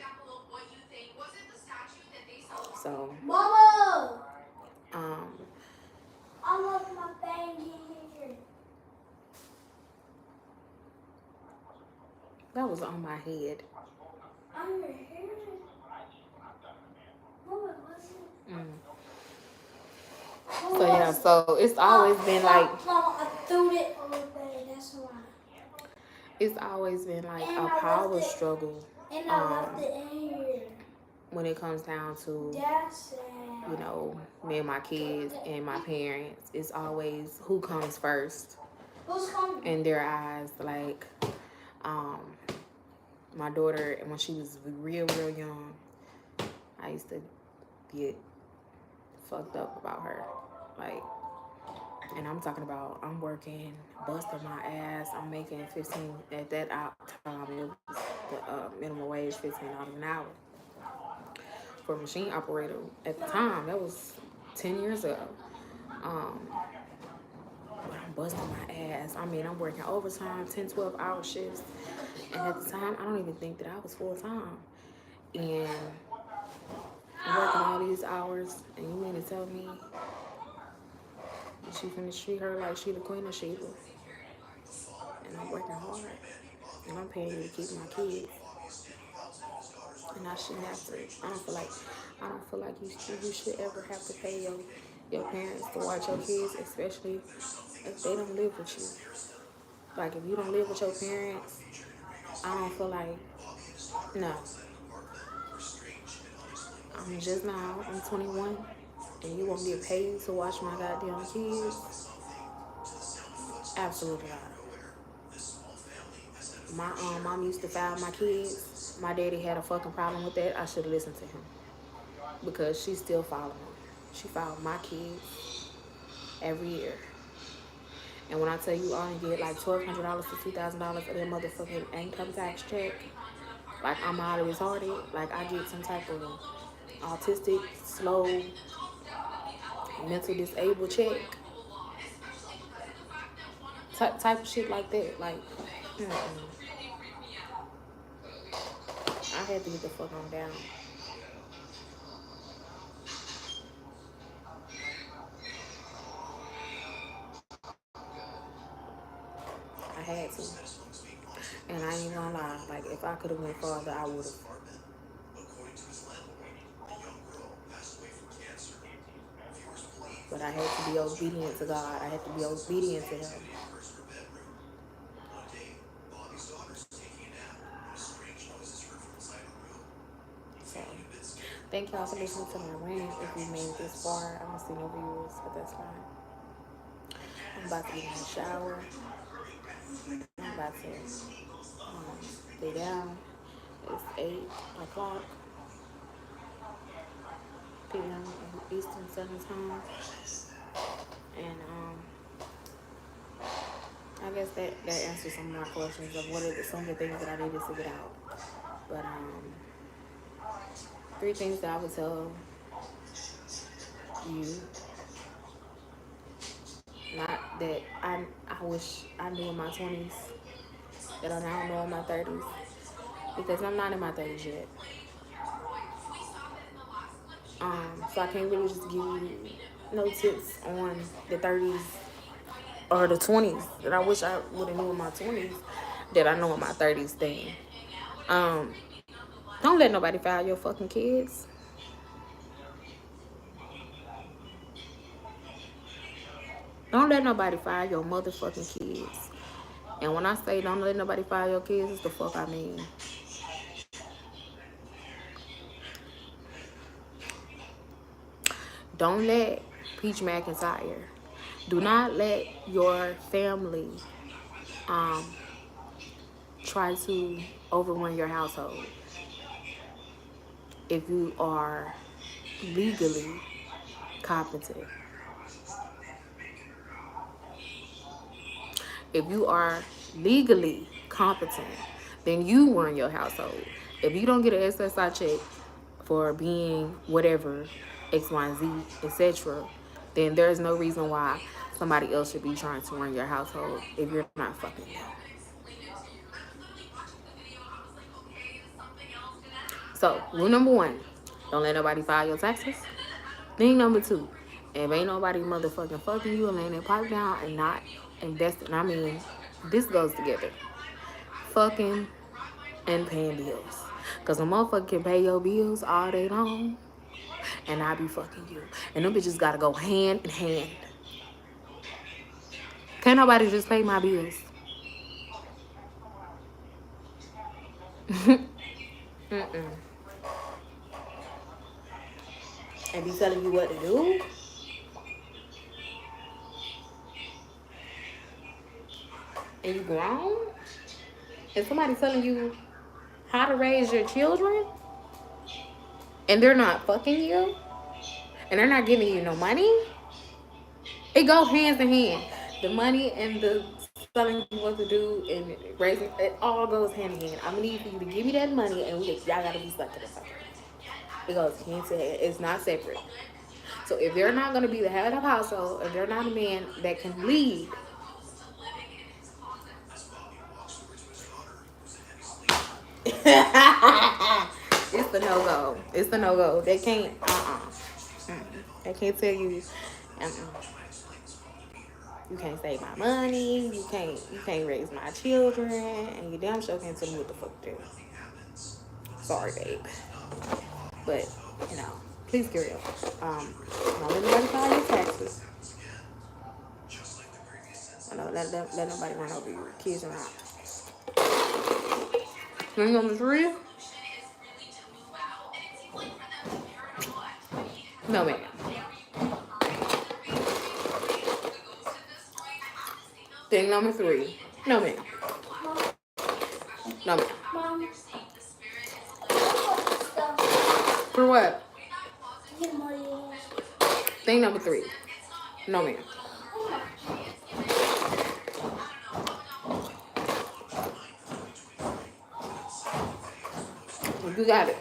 So,
Mama,
um,
I love my thing here.
that was on my head.
On your hair? Mama, what's it?
So yeah, so it's always been like
Mama, I threw it on the bed. That's why.
it's always been like
And
a
I
power
left it.
struggle.
And I left it in here.
When it comes down to
That's sad.
me and my kids and my parents, it's always who comes first
Who's coming?
in their eyes. Like, my daughter, when she was real young, I used to get fucked up about her. Like, and I'm talking about I'm working, busting my ass. I'm making 15 at that time. It was the minimum wage, $15 an hour for a machine operator at the time. That was 10 years ago. Um, but I'm busting my ass. I mean, I'm working overtime, 10, 12-hour shifts. And at the time, I don't even think that I was full time. And I'm working all these hours, and you mean to tell me she finna treat her like she the queen of Sheba? And I'm working hard, and I'm paying you to keep my kids. And I shouldn't have to. I don't feel like you should ever have to pay your parents to watch your kids, especially if they don't live with you. Like if you don't live with your parents, I don't feel like no. I'm 21, and you want me to pay you to watch my goddamn kids? Absolutely not. My mom used to file my kids. My daddy had a fucking problem with that. I should have listened to him because she's still filing them. She filed my kids every year. And when I tell you I only get like $1,200 to $2,000 of their motherfucking income tax check, like I'm out of retarded, like I get some type of autistic, slow, mental disabled check type of shit like that. Like, I had to get the fuck on down. I had to. And I ain't gonna lie, like, if I could have went farther, I would have. But I had to be obedient to God. I had to be obedient to Him. So, thank y'all for listening to my rant. If you made it this far, I don't see no viewers, but that's fine. I'm about to get in the shower. I'm about to lay down. It's 8 o'clock p.m. Eastern Standard Time. And I guess that answers some of my questions of what are some of the things that I needed to get out. But 3 things that I would tell you. Not that I wish I knew in my 20s, that I now know in my 30s, because I'm not in my 30s yet. So I can't really just give you no tips on the 30s or the 20s that I wish I would have knew in my 20s that I know in my 30s thing. Don't let nobody file your fucking kids. Don't let nobody file your motherfucking kids. And when I say don't let nobody file your kids, it's the fuck I mean. Don't let Peach McIntyre. Do not let your family try to overrun your household. If you are legally competent. If you are legally competent, then you run your household. If you don't get an SSI check for being whatever, X, Y, and Z, etc., then there's no reason why somebody else should be trying to run your household if you're not fucking them. So, rule number 1, don't let nobody file your taxes. Thing number 2, if ain't nobody motherfucking fucking you and laying their pipe down and not investing, I mean, this goes together. Fucking and paying bills. Because a motherfucker can pay your bills all day long and I be fucking you. And them bitches gotta go hand in hand. Can't nobody just pay my bills. And be telling you what to do. And you grown. And somebody telling you how to raise your children. And they're not fucking you. And they're not giving you no money. It goes hands in hand. The money and the telling you what to do and raising, it all goes hand in hand. I'm gonna need for you to give me that money and y'all gotta be stuck to the fucker. It goes hand to hand. It's not separate. So if they're not gonna be the head of the household, if they're not a man that can lead, it's the no go. It's the no go. They can't. They can't tell you. You can't save my money. You can't raise my children, and you damn sure can't tell me what the fuck to do. Sorry, babe. But please carry on. Don't let nobody file your taxes. Let nobody run over your kids or not. Thing number 3. No, man. Thing number 3. No, man. No, man.
Mom.
For what? Thing number 3. No, man. You got it.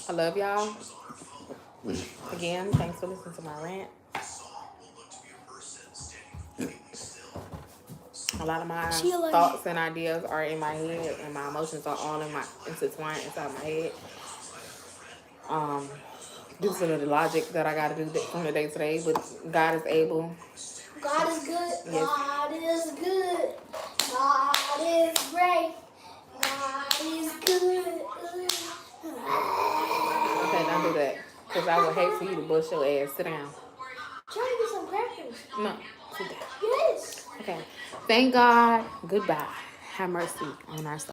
I love y'all. Again, thanks for listening to my rant. A lot of my
See you later.
thoughts and ideas are in my head, and my emotions are all intertwined inside my head. Due to the logic that I gotta do from the day to day, but God is able.
God is good.
Yes.
God is good. God is great. God is good.
Okay, don't do that. Because I would hate for you to bust your ass. Sit down.
Trying to get some crackers.
No, sit down.
Yes.
Okay. Thank God. Goodbye. Have mercy on our soul.